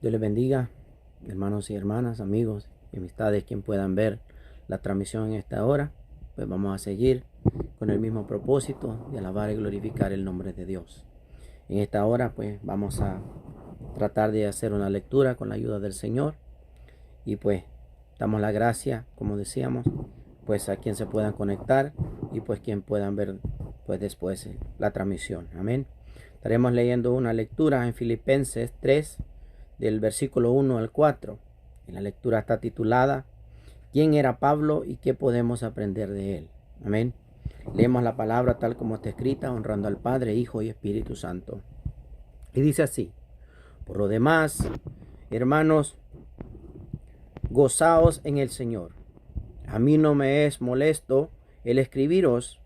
Dios les bendiga, hermanos y hermanas, amigos y amistades, quien puedan ver la transmisión en esta hora. Pues vamos a seguir con el mismo propósito de alabar y glorificar el nombre de Dios. En esta hora pues vamos a tratar de hacer una lectura con la ayuda del Señor. Y pues damos la gracia, como decíamos, pues a quien se puedan conectar y pues quien puedan ver pues después la transmisión. Amén. Estaremos leyendo una lectura en Filipenses 3, del versículo 1 al 4. Y la lectura está titulada ¿Quién era Pablo y qué podemos aprender de él? Amén. Leemos la palabra tal como está escrita, honrando al Padre, Hijo y Espíritu Santo. Y dice así: por lo demás, hermanos, gozaos en el Señor. A mí no me es molesto el escribiros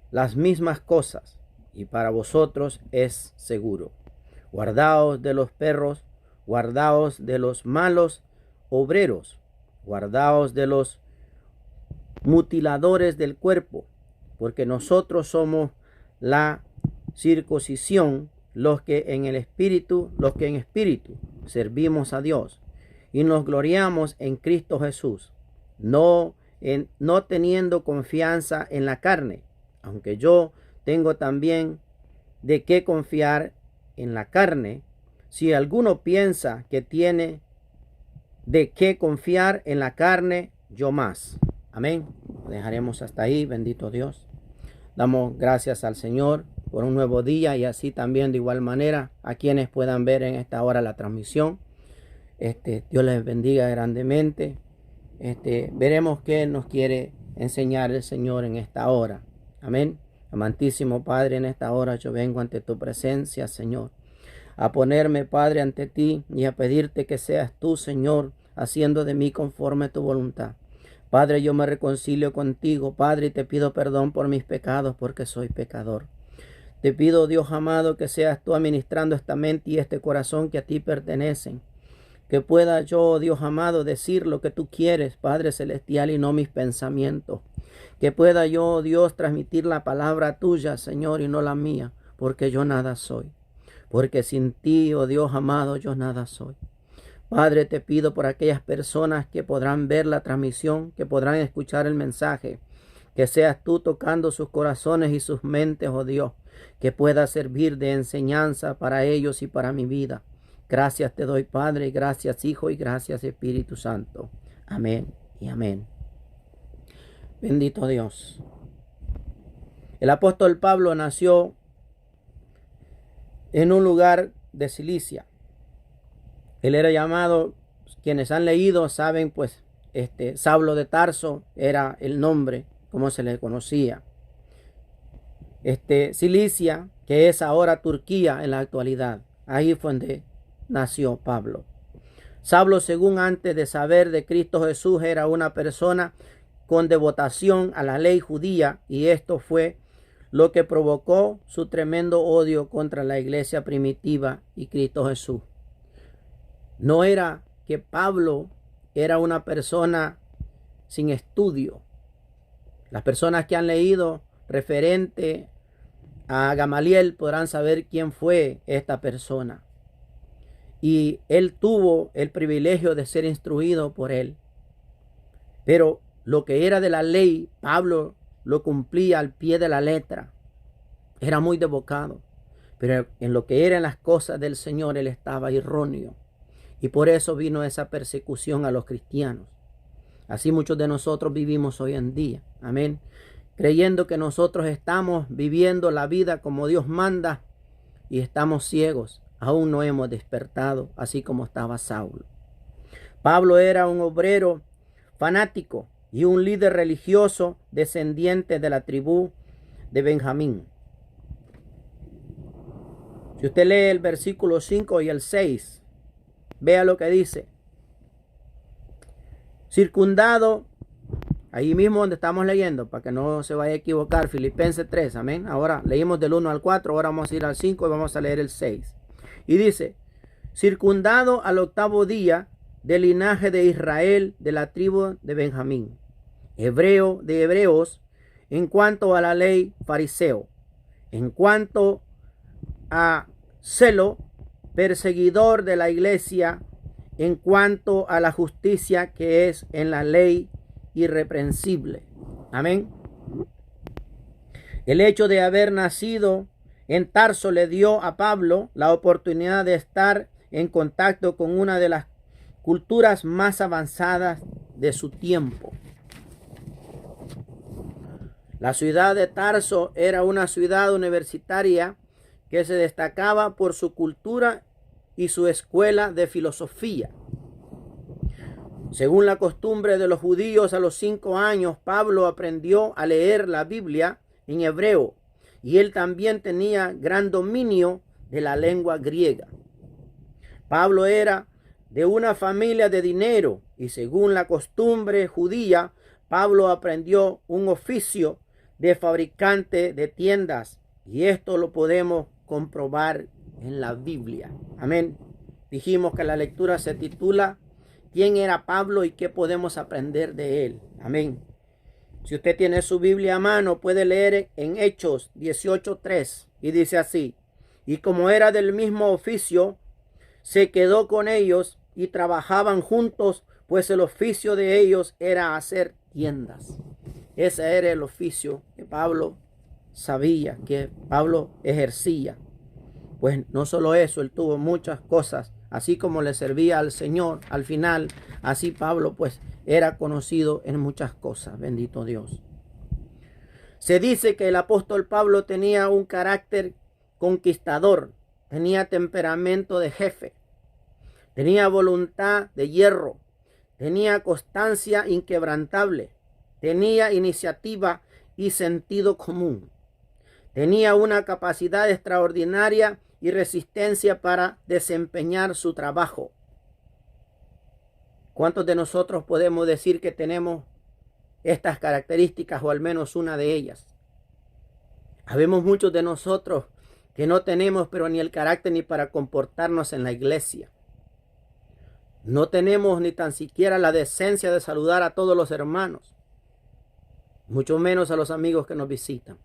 las mismas cosas, y para vosotros es seguro. Guardaos de los perros, guardaos de los malos obreros, guardaos de los mutiladores del cuerpo, porque nosotros somos la circuncisión, los que en espíritu servimos a Dios y nos gloriamos en Cristo Jesús, no teniendo confianza en la carne, aunque yo tengo también de qué confiar en la carne. Si alguno piensa que tiene de qué confiar en la carne, yo más. Amén. Lo dejaremos hasta ahí. Bendito Dios. Damos gracias al Señor por un nuevo día, y así también de igual manera a quienes puedan ver en esta hora la transmisión. Dios les bendiga grandemente. Veremos qué nos quiere enseñar el Señor en esta hora. Amén. Amantísimo Padre, en esta hora yo vengo ante tu presencia, Señor, a ponerme, Padre, ante ti y a pedirte que seas tú, Señor, haciendo de mí conforme a tu voluntad. Padre, yo me reconcilio contigo, Padre, y te pido perdón por mis pecados, porque soy pecador. Te pido, Dios amado, que seas tú administrando esta mente y este corazón que a ti pertenecen. Que pueda yo, Dios amado, decir lo que tú quieres, Padre celestial, y no mis pensamientos. Que pueda yo, Dios, transmitir la palabra tuya, Señor, y no la mía, porque yo nada soy. Porque sin ti, oh Dios amado, yo nada soy. Padre, te pido por aquellas personas que podrán ver la transmisión, que podrán escuchar el mensaje, que seas tú tocando sus corazones y sus mentes, oh Dios, que pueda servir de enseñanza para ellos y para mi vida. Gracias te doy, Padre, gracias, Hijo, y gracias, Espíritu Santo. Amén y amén. Bendito Dios. El apóstol Pablo nació en un lugar de Cilicia. Él era llamado, quienes han leído saben, pues, Saulo de Tarso era el nombre, como se le conocía. Cilicia, que es ahora Turquía en la actualidad, ahí fue donde nació Pablo. Saulo, según antes de saber de Cristo Jesús, era una persona con devotación a la ley judía, y esto fue lo que provocó su tremendo odio contra la iglesia primitiva y Cristo Jesús. No era que Pablo era una persona sin estudio. Las personas que han leído referente a Gamaliel podrán saber quién fue esta persona. Y él tuvo el privilegio de ser instruido por él. Pero lo que era de la ley, Pablo lo cumplía al pie de la letra. Era muy devotado. Pero en lo que eran las cosas del Señor, él estaba erróneo. Y por eso vino esa persecución a los cristianos. Así muchos de nosotros vivimos hoy en día. Amén. Creyendo que nosotros estamos viviendo la vida como Dios manda, y estamos ciegos. Aún no hemos despertado, así como estaba Saulo. Pablo era un obrero fanático y un líder religioso descendiente de la tribu de Benjamín. Si usted lee el versículo 5 y el 6, vea lo que dice. Circundado, ahí mismo donde estamos leyendo, para que no se vaya a equivocar, Filipenses 3, amén. Ahora leímos del 1 al 4, ahora vamos a ir al 5 y vamos a leer el 6. Y dice: circundado al 8º día del linaje de Israel, de la tribu de Benjamín, hebreo de hebreos, en cuanto a la ley, fariseo, en cuanto a celo, perseguidor de la iglesia, en cuanto a la justicia que es en la ley irreprensible. Amén. El hecho de haber nacido en Tarso le dio a Pablo la oportunidad de estar en contacto con una de las culturas más avanzadas de su tiempo. La ciudad de Tarso era una ciudad universitaria que se destacaba por su cultura y su escuela de filosofía. Según la costumbre de los judíos, a los 5 años Pablo aprendió a leer la Biblia en hebreo y él también tenía gran dominio de la lengua griega. Pablo era de una familia de dinero y según la costumbre judía, Pablo aprendió un oficio de fabricante de tiendas y esto lo podemos comprobar en la Biblia. Amén. Dijimos que la lectura se titula ¿Quién era Pablo y qué podemos aprender de él? Amén. Si usted tiene su Biblia a mano, puede leer en Hechos 18:3 y dice así: y como era del mismo oficio, se quedó con ellos y trabajaban juntos, pues el oficio de ellos era hacer tiendas. Ese era el oficio que Pablo sabía, que Pablo ejercía. Pues no solo eso, él tuvo muchas cosas, así como le servía al Señor al final, así Pablo pues era conocido en muchas cosas, bendito Dios. Se dice que el apóstol Pablo tenía un carácter conquistador, tenía temperamento de jefe, tenía voluntad de hierro, tenía constancia inquebrantable, tenía iniciativa y sentido común, tenía una capacidad extraordinaria y resistencia para desempeñar su trabajo. ¿Cuántos de nosotros podemos decir que tenemos estas características o al menos una de ellas? Habemos muchos de nosotros que no tenemos pero ni el carácter ni para comportarnos en la iglesia. No tenemos ni tan siquiera la decencia de saludar a todos los hermanos, mucho menos a los amigos que nos visitan.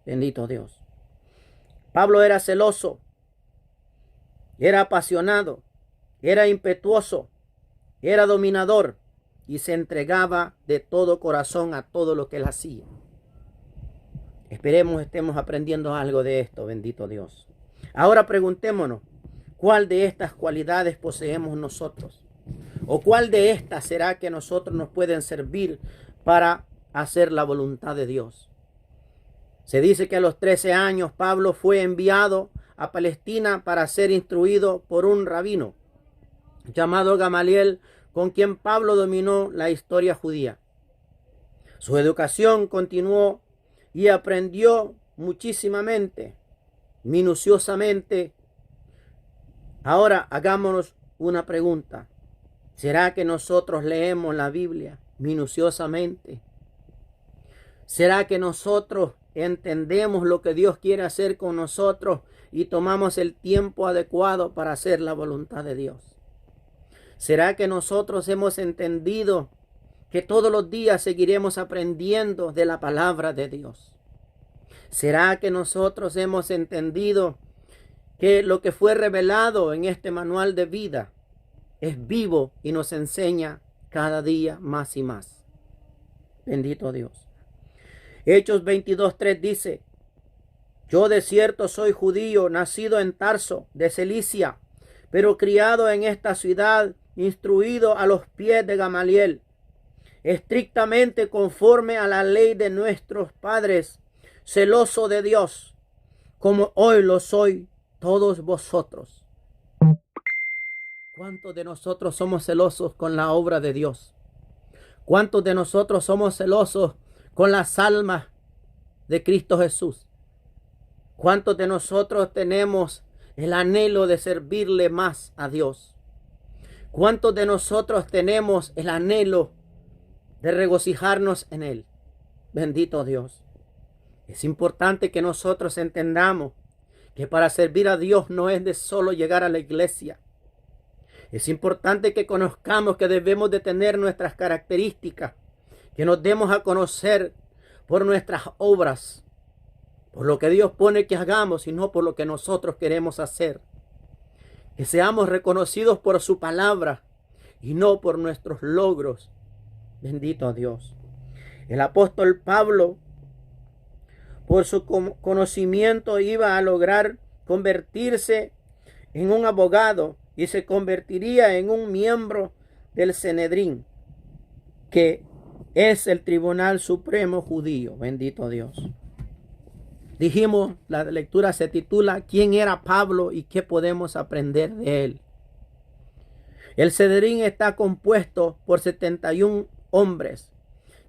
Bendito Dios. Pablo era celoso, era apasionado, era impetuoso, era dominador y se entregaba de todo corazón a todo lo que él hacía. Esperemos estemos aprendiendo algo de esto, bendito Dios. Ahora preguntémonos, ¿cuál de estas cualidades poseemos nosotros? ¿O cuál de estas será que nosotros nos pueden servir para hacer la voluntad de Dios? Se dice que a los 13 años Pablo fue enviado a Palestina para ser instruido por un rabino llamado Gamaliel, con quien Pablo dominó la historia judía. Su educación continuó y aprendió muchísimamente, minuciosamente. Ahora hagámonos una pregunta. ¿Será que nosotros leemos la Biblia minuciosamente? ¿Será que nosotros entendemos lo que Dios quiere hacer con nosotros y tomamos el tiempo adecuado para hacer la voluntad de Dios? ¿Será que nosotros hemos entendido que todos los días seguiremos aprendiendo de la palabra de Dios? ¿Será que nosotros hemos entendido que lo que fue revelado en este manual de vida es vivo y nos enseña cada día más y más? Bendito Dios. Hechos 22:3 dice: yo de cierto soy judío, nacido en Tarso de Cilicia, pero criado en esta ciudad, instruido a los pies de Gamaliel, estrictamente conforme a la ley de nuestros padres, celoso de Dios, como hoy lo soy todos vosotros. ¿Cuántos de nosotros somos celosos con la obra de Dios? ¿Cuántos de nosotros somos celosos con las almas de Cristo Jesús? ¿Cuántos de nosotros tenemos el anhelo de servirle más a Dios? ¿Cuántos de nosotros tenemos el anhelo de regocijarnos en Él? Bendito Dios. Es importante que nosotros entendamos que para servir a Dios no es de solo llegar a la iglesia. Es importante que conozcamos que debemos de tener nuestras características, que nos demos a conocer por nuestras obras, por lo que Dios pone que hagamos y no por lo que nosotros queremos hacer. Que seamos reconocidos por su palabra y no por nuestros logros. Bendito Dios. El apóstol Pablo, por su conocimiento, iba a lograr convertirse en un abogado y se convertiría en un miembro del Sanedrín, que es el Tribunal Supremo judío. Bendito Dios. Dijimos, la lectura se titula ¿Quién era Pablo y qué podemos aprender de él? El Sanedrín está compuesto por 71 hombres,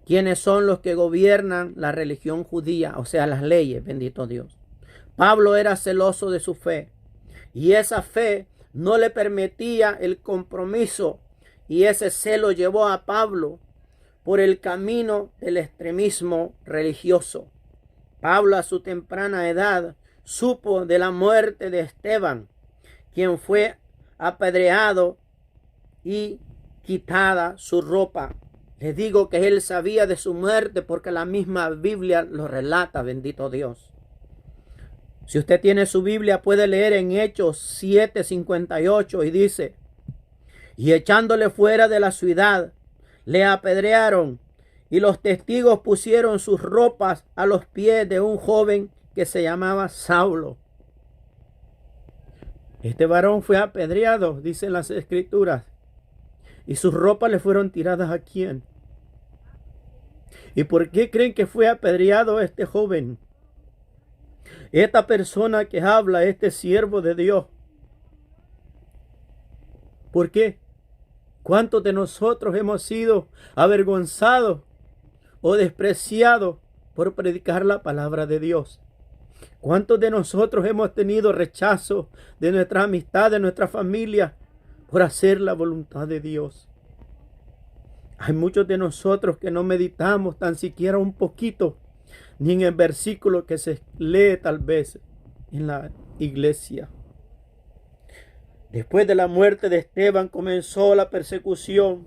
quienes son los que gobiernan la religión judía, o sea, las leyes. Bendito Dios. Pablo era celoso de su fe y esa fe no le permitía el compromiso, y ese celo llevó a Pablo por el camino del extremismo religioso. Pablo, a su temprana edad, supo de la muerte de Esteban, quien fue apedreado y quitada su ropa. Les digo que él sabía de su muerte porque la misma Biblia lo relata. Bendito Dios. Si usted tiene su Biblia, puede leer en Hechos 7:58 y dice: y echándole fuera de la ciudad, le apedrearon, y los testigos pusieron sus ropas a los pies de un joven que se llamaba Saulo. Este varón fue apedreado, dicen las escrituras, y sus ropas le fueron tiradas. ¿A quién? ¿Y por qué creen que fue apedreado este joven? Esta persona que habla, este siervo de Dios. ¿Por qué? ¿Cuántos de nosotros hemos sido avergonzados o despreciados por predicar la palabra de Dios? ¿Cuántos de nosotros hemos tenido rechazo de nuestra amistad, de nuestra familia, por hacer la voluntad de Dios? Hay muchos de nosotros que no meditamos tan siquiera un poquito, ni en el versículo que se lee tal vez en la iglesia. Después de la muerte de Esteban comenzó la persecución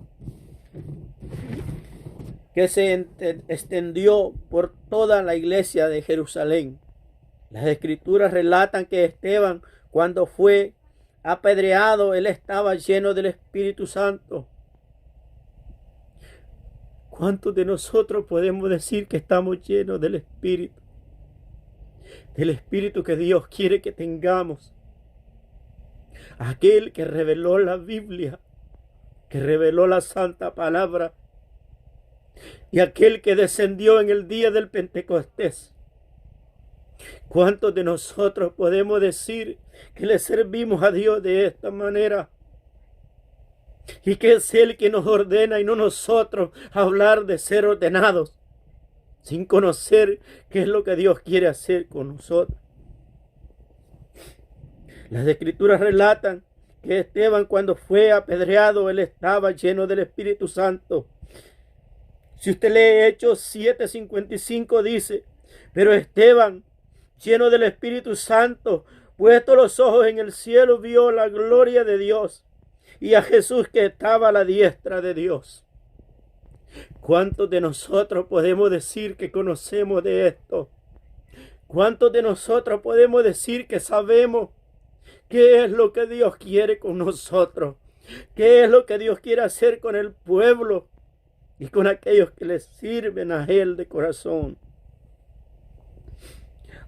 que se extendió por toda la iglesia de Jerusalén. Las escrituras relatan que Esteban, cuando fue apedreado, él estaba lleno del Espíritu Santo. ¿Cuántos de nosotros podemos decir que estamos llenos del Espíritu? Del Espíritu que Dios quiere que tengamos. Aquel que reveló la Biblia, que reveló la santa palabra, y aquel que descendió en el día del Pentecostés. ¿Cuántos de nosotros podemos decir que le servimos a Dios de esta manera? Y que es Él que nos ordena y no nosotros hablar de ser ordenados, sin conocer qué es lo que Dios quiere hacer con nosotros. Las escrituras relatan que Esteban, cuando fue apedreado, él estaba lleno del Espíritu Santo. Si usted lee Hechos 7:55, dice: pero Esteban, lleno del Espíritu Santo, puesto los ojos en el cielo, vio la gloria de Dios y a Jesús que estaba a la diestra de Dios. ¿Cuántos de nosotros podemos decir que conocemos de esto? ¿Cuántos de nosotros podemos decir que sabemos qué es lo que Dios quiere con nosotros? ¿Qué es lo que Dios quiere hacer con el pueblo y con aquellos que le sirven a Él de corazón?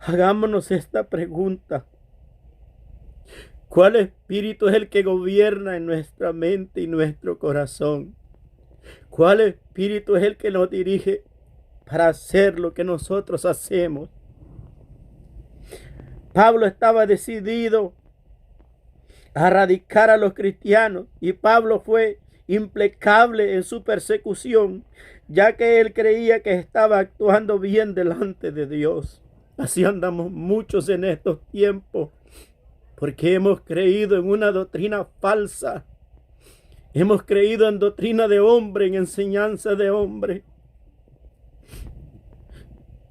Hagámonos esta pregunta: ¿cuál espíritu es el que gobierna en nuestra mente y nuestro corazón? ¿Cuál espíritu es el que nos dirige para hacer lo que nosotros hacemos? Pablo estaba decidido a erradicar a los cristianos, y Pablo fue implacable en su persecución, ya que él creía que estaba actuando bien delante de Dios. Así andamos muchos en estos tiempos, porque hemos creído en una doctrina falsa. Hemos creído en doctrina de hombre, en enseñanza de hombre.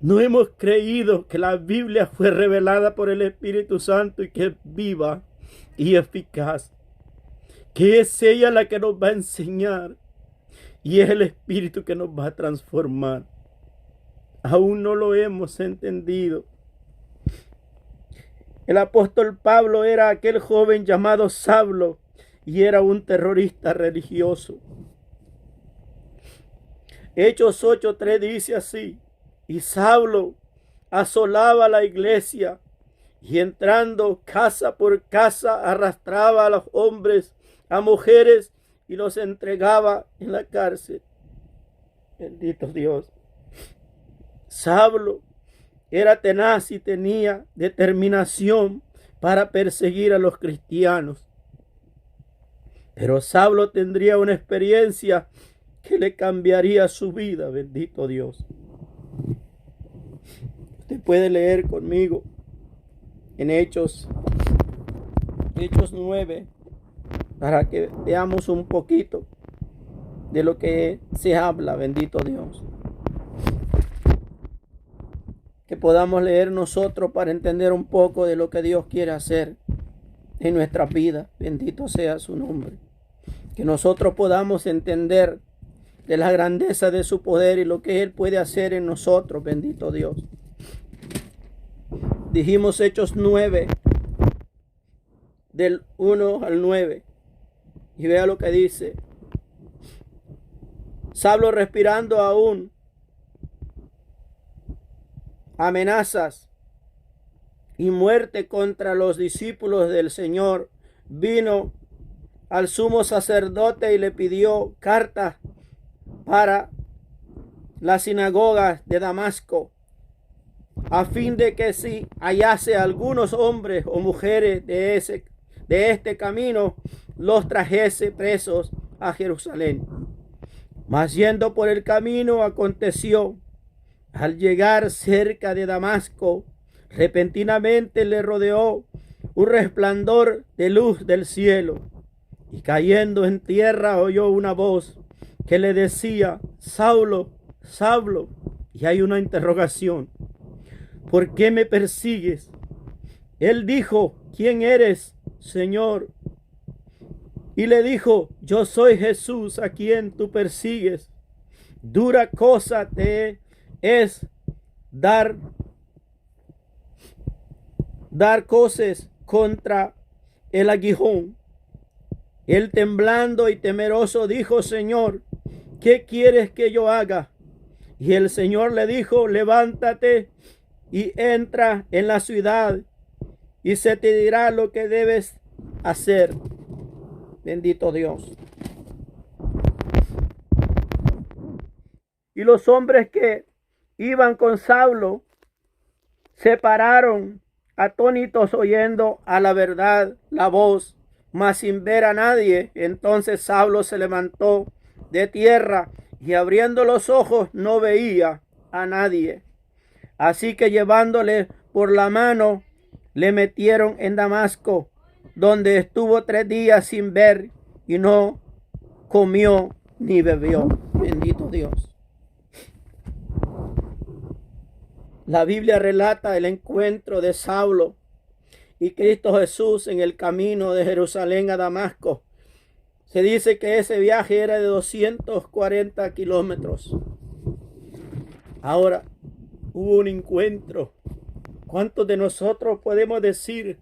No hemos creído que la Biblia fue revelada por el Espíritu Santo y que es viva y eficaz, que es ella la que nos va a enseñar y es el Espíritu que nos va a transformar. Aún no lo hemos entendido. El apóstol Pablo era aquel joven llamado Saulo y era un terrorista religioso. Hechos 8:3 dice así: y Saulo asolaba la iglesia y entrando casa por casa arrastraba a los hombres, a mujeres y los entregaba en la cárcel. Bendito Dios. Saulo era tenaz y tenía determinación para perseguir a los cristianos. Pero Saulo tendría una experiencia que le cambiaría su vida. Bendito Dios. Usted puede leer conmigo en Hechos 9 para que veamos un poquito de lo que se habla. Bendito Dios. Que podamos leer nosotros para entender un poco de lo que Dios quiere hacer en nuestras vidas. Bendito sea su nombre. Que nosotros podamos entender de la grandeza de su poder y lo que Él puede hacer en nosotros. Bendito Dios. Dijimos Hechos 9, del 1 al 9. Y vea lo que dice. Saulo, respirando aún amenazas y muerte contra los discípulos del Señor, vino al sumo sacerdote y le pidió cartas para las sinagogas de Damasco, a fin de que si hallase algunos hombres o mujeres de este camino, los trajese presos a Jerusalén. Mas yendo por el camino, aconteció, al llegar cerca de Damasco, repentinamente le rodeó un resplandor de luz del cielo, y cayendo en tierra oyó una voz que le decía: Saulo, Saulo. Y hay una interrogación: ¿por qué me persigues? Él dijo: ¿quién eres, Señor? Y le dijo: yo soy Jesús a quien tú persigues. Dura cosa te es dar coces contra el aguijón. Él, temblando y temeroso, dijo: Señor, ¿qué quieres que yo haga? Y el Señor le dijo: levántate y entra en la ciudad, y se te dirá lo que debes hacer. Bendito Dios. Y los hombres que iban con Saulo se pararon atónitos, oyendo a la verdad la voz, mas sin ver a nadie. Entonces Saulo se levantó de tierra y abriendo los ojos no veía a nadie. Así que llevándole por la mano le metieron en Damasco, donde estuvo 3 días sin ver y no comió ni bebió. Bendito Dios. La Biblia relata el encuentro de Saulo y Cristo Jesús en el camino de Jerusalén a Damasco. Se dice que ese viaje era de 240 kilómetros. Ahora, hubo un encuentro. ¿Cuántos de nosotros podemos decir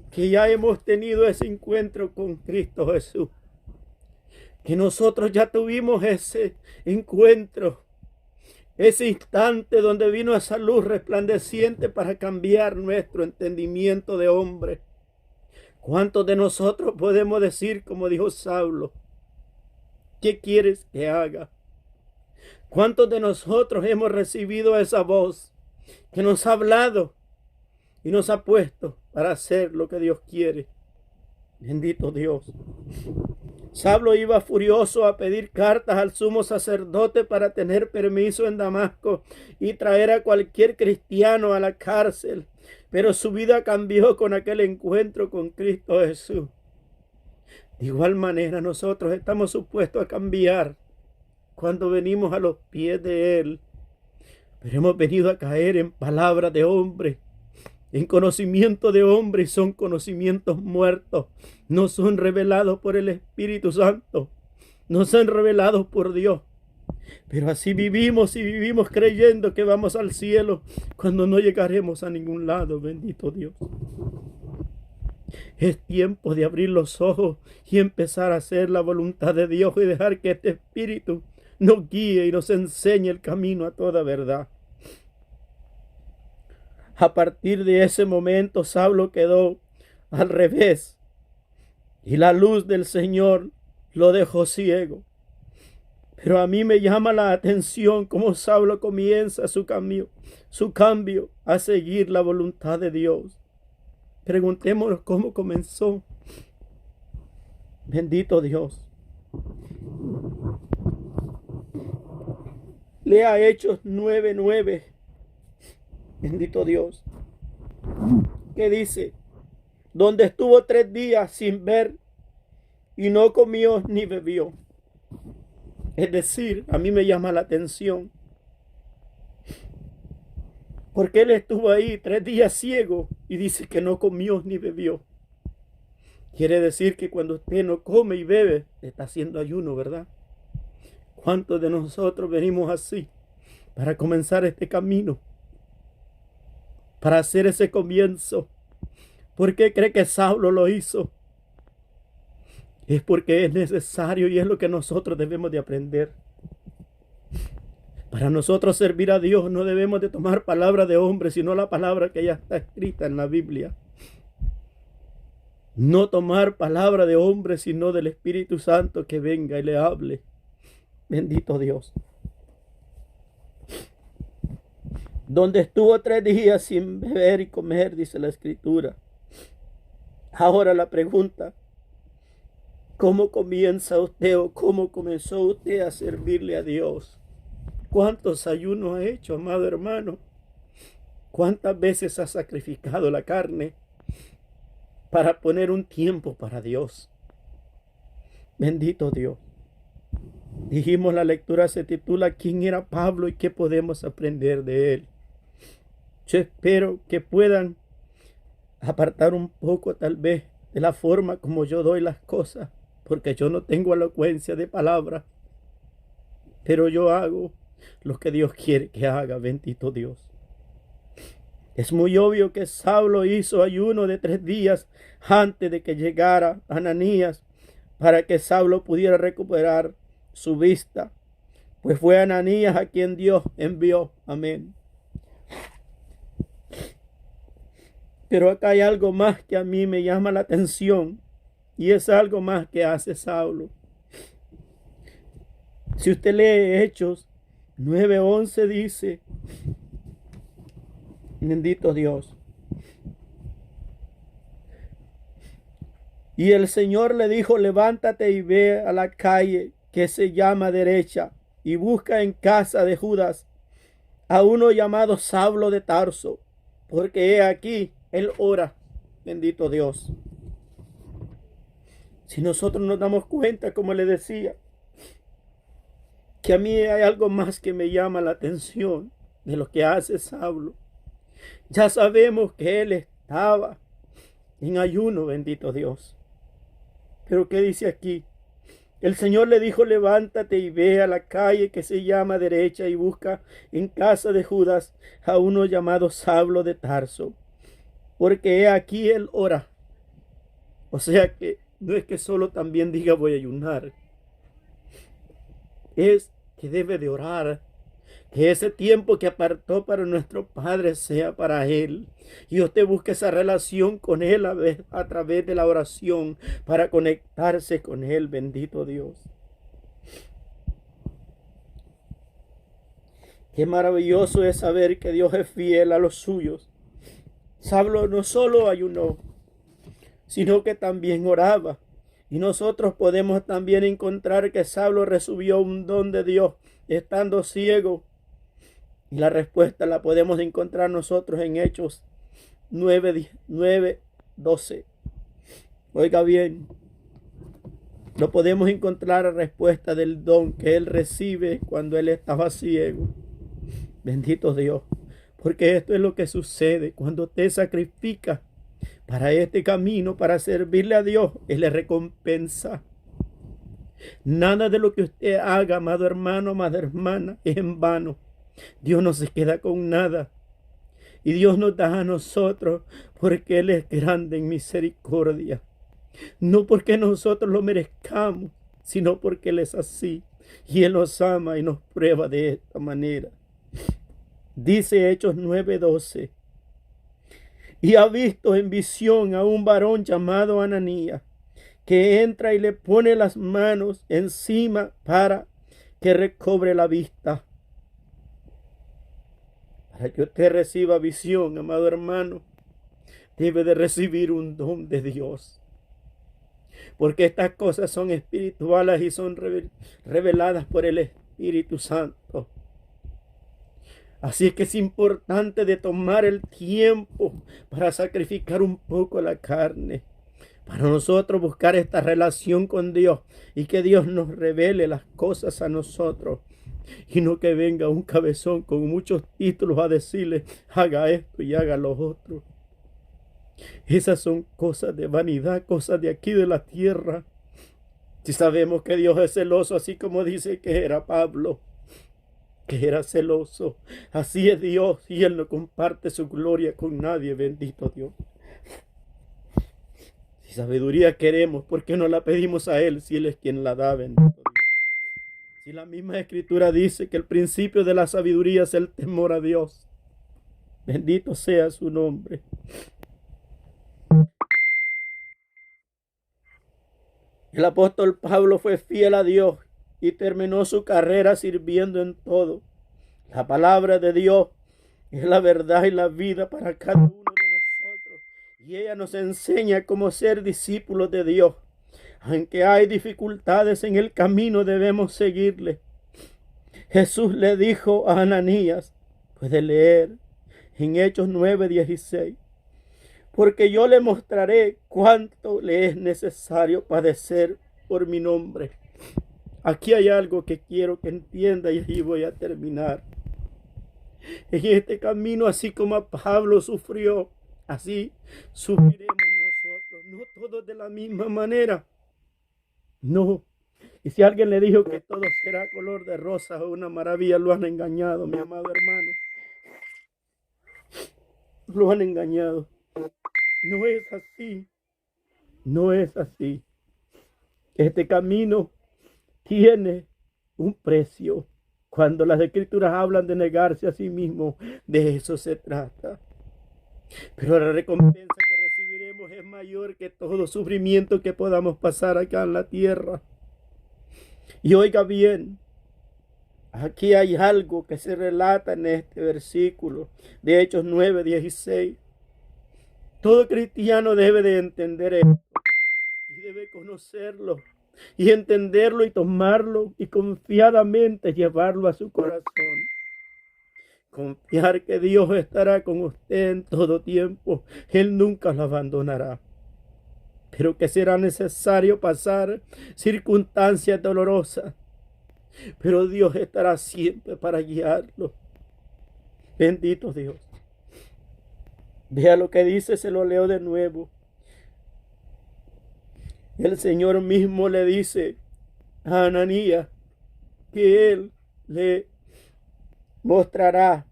que ya hemos tenido ese encuentro con Cristo Jesús? Que nosotros ya tuvimos ese encuentro. Ese instante donde vino esa luz resplandeciente para cambiar nuestro entendimiento de hombre. ¿Cuántos de nosotros podemos decir, como dijo Saulo: ¿qué quieres que haga? ¿Cuántos de nosotros hemos recibido esa voz que nos ha hablado y nos ha puesto para hacer lo que Dios quiere? Bendito Dios. Saulo iba furioso a pedir cartas al sumo sacerdote para tener permiso en Damasco y traer a cualquier cristiano a la cárcel. Pero su vida cambió con aquel encuentro con Cristo Jesús. De igual manera, nosotros estamos supuestos a cambiar cuando venimos a los pies de Él. Pero hemos venido a caer en palabras de hombre, en conocimiento de hombre, y son conocimientos muertos. No son revelados por el Espíritu Santo, no son revelados por Dios. Pero así vivimos y vivimos creyendo que vamos al cielo cuando no llegaremos a ningún lado, bendito Dios. Es tiempo de abrir los ojos y empezar a hacer la voluntad de Dios y dejar que este Espíritu nos guíe y nos enseñe el camino a toda verdad. A partir de ese momento, Saulo quedó al revés y la luz del Señor lo dejó ciego. Pero a mí me llama la atención cómo Saulo comienza su cambio a seguir la voluntad de Dios. Preguntémonos cómo comenzó. Bendito Dios. Lea Hechos 9:9. Bendito Dios. ¿Qué dice? Donde estuvo 3 días sin ver y no comió ni bebió. Es decir, a mí me llama la atención, porque él estuvo ahí 3 días ciego y dice que no comió ni bebió. Quiere decir que cuando usted no come y bebe, está haciendo ayuno, ¿verdad? ¿Cuántos de nosotros venimos así para comenzar este camino? Para hacer ese comienzo. ¿Por qué cree que Saulo lo hizo? Es porque es necesario y es lo que nosotros debemos de aprender. Para nosotros servir a Dios no debemos de tomar palabra de hombre, sino la palabra que ya está escrita en la Biblia. No tomar palabra de hombre, sino del Espíritu Santo que venga y le hable. Bendito Dios. Donde estuvo 3 días sin beber y comer, dice la Escritura. Ahora la pregunta: ¿cómo comienza usted o cómo comenzó usted a servirle a Dios? ¿Cuántos ayunos ha hecho, amado hermano? ¿Cuántas veces ha sacrificado la carne para poner un tiempo para Dios? Bendito Dios. Dijimos, la lectura se titula ¿Quién era Pablo y qué podemos aprender de él? Yo espero que puedan apartar un poco tal vez de la forma como yo doy las cosas, porque yo no tengo elocuencia de palabra, pero yo hago lo que Dios quiere que haga, bendito Dios. Es muy obvio que Saulo hizo ayuno de 3 días antes de que llegara Ananías para que Saulo pudiera recuperar su vista, pues fue Ananías a quien Dios envió. Amén. Pero acá hay algo más que a mí me llama la atención, y es algo más que hace Saulo. Si usted lee Hechos 9:11, dice, bendito Dios, y el Señor le dijo: levántate y ve a la calle que se llama Derecha y busca en casa de Judas a uno llamado Saulo de Tarso, porque he aquí él ora. Bendito Dios. Si nosotros nos damos cuenta, como le decía, que a mí hay algo más que me llama la atención de lo que hace Saulo. Ya sabemos que él estaba en ayuno, bendito Dios. Pero ¿qué dice aquí? El Señor le dijo: levántate y ve a la calle que se llama Derecha y busca en casa de Judas a uno llamado Saulo de Tarso, porque he aquí él ora. O sea que no es que solo también diga voy a ayunar, es que debe de orar, que ese tiempo que apartó para nuestro Padre sea para Él, y usted busque esa relación con Él a través de la oración para conectarse con Él. Bendito Dios. Qué maravilloso es saber que Dios es fiel a los suyos. Saulo no solo ayunó, sino que también oraba. Y nosotros podemos también encontrar que Saulo recibió un don de Dios estando ciego. Y la respuesta la podemos encontrar nosotros en Hechos 9:12. Oiga bien, no podemos encontrar la respuesta del don que él recibe cuando él estaba ciego. Bendito Dios. Porque esto es lo que sucede cuando usted sacrifica para este camino, para servirle a Dios. Él le recompensa. Nada de lo que usted haga, amado hermano, amada hermana, es en vano. Dios no se queda con nada. Y Dios nos da a nosotros porque Él es grande en misericordia. No porque nosotros lo merezcamos, sino porque Él es así. Y Él nos ama y nos prueba de esta manera. Dice Hechos 9:12. Y ha visto en visión a un varón llamado Ananías, que entra y le pone las manos encima para que recobre la vista. Para que usted reciba visión, amado hermano, debe de recibir un don de Dios. Porque estas cosas son espirituales y son reveladas por el Espíritu Santo. Así es que es importante de tomar el tiempo para sacrificar un poco la carne. Para nosotros buscar esta relación con Dios y que Dios nos revele las cosas a nosotros. Y no que venga un cabezón con muchos títulos a decirle, haga esto y haga lo otro. Esas son cosas de vanidad, cosas de aquí de la tierra. Si sabemos que Dios es celoso, así como dice que era Pablo, que era celoso. Así es Dios y Él no comparte su gloria con nadie, bendito Dios. Si sabiduría queremos, ¿por qué no la pedimos a Él si Él es quien la da, bendito Dios? Si la misma Escritura dice que el principio de la sabiduría es el temor a Dios. Bendito sea su nombre. El apóstol Pablo fue fiel a Dios y terminó su carrera sirviendo en todo. La palabra de Dios es la verdad y la vida para cada uno de nosotros. Y ella nos enseña cómo ser discípulos de Dios. Aunque hay dificultades en el camino, debemos seguirle. Jesús le dijo a Ananías, puede leer en Hechos 9:16, porque yo le mostraré cuánto le es necesario padecer por mi nombre. Aquí hay algo que quiero que entienda y allí voy a terminar. En este camino, así como Pablo sufrió, así sufriremos nosotros. No todos de la misma manera. No. Y si alguien le dijo que todo será color de rosa o una maravilla, lo han engañado, mi amado hermano. Lo han engañado. No es así. No es así. Este camino tiene un precio. Cuando las Escrituras hablan de negarse a sí mismo, de eso se trata. Pero la recompensa que recibiremos es mayor que todo sufrimiento que podamos pasar acá en la tierra. Y oiga bien, aquí hay algo que se relata en este versículo de Hechos 9:16. Todo cristiano debe de entender esto y debe conocerlo y entenderlo y tomarlo y confiadamente llevarlo a su corazón. Confiar que Dios estará con usted en todo tiempo. Él nunca lo abandonará. Pero que será necesario pasar circunstancias dolorosas. Pero Dios estará siempre para guiarlo. Bendito Dios. Vea lo que dice, se lo leo de nuevo. El Señor mismo le dice a Ananías que Él le mostrará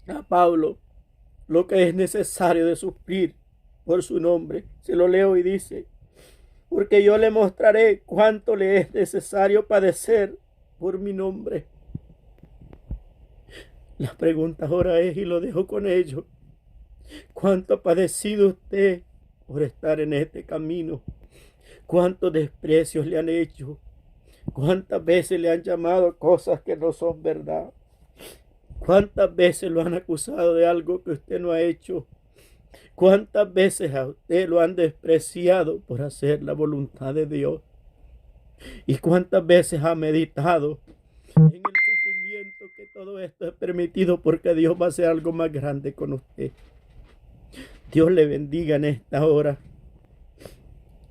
a Pablo lo que es necesario de sufrir por su nombre. Se lo leo y dice, porque yo le mostraré cuánto le es necesario padecer por mi nombre. La pregunta ahora es, y lo dejo con ello, ¿cuánto ha padecido usted por estar en este camino? ¿Cuántos desprecios le han hecho? ¿Cuántas veces le han llamado cosas que no son verdad? ¿Cuántas veces lo han acusado de algo que usted no ha hecho? ¿Cuántas veces a usted lo han despreciado por hacer la voluntad de Dios? ¿Y cuántas veces ha meditado en el sufrimiento que todo esto es permitido porque Dios va a hacer algo más grande con usted? Dios le bendiga en esta hora.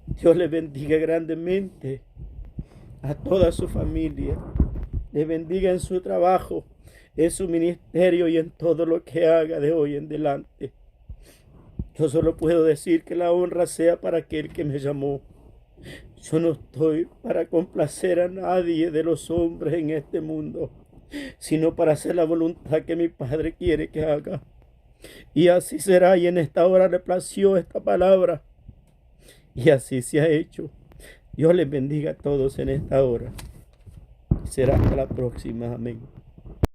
Dios le bendiga grandemente a toda su familia. Le bendiga en su trabajo, en su ministerio y en todo lo que haga de hoy en adelante. Yo solo puedo decir que la honra sea para aquel que me llamó. Yo no estoy para complacer a nadie de los hombres en este mundo, sino para hacer la voluntad que mi Padre quiere que haga. Y así será, y en esta hora le plació esta palabra, y así se ha hecho. Dios les bendiga a todos en esta hora. Será hasta la próxima. Amén.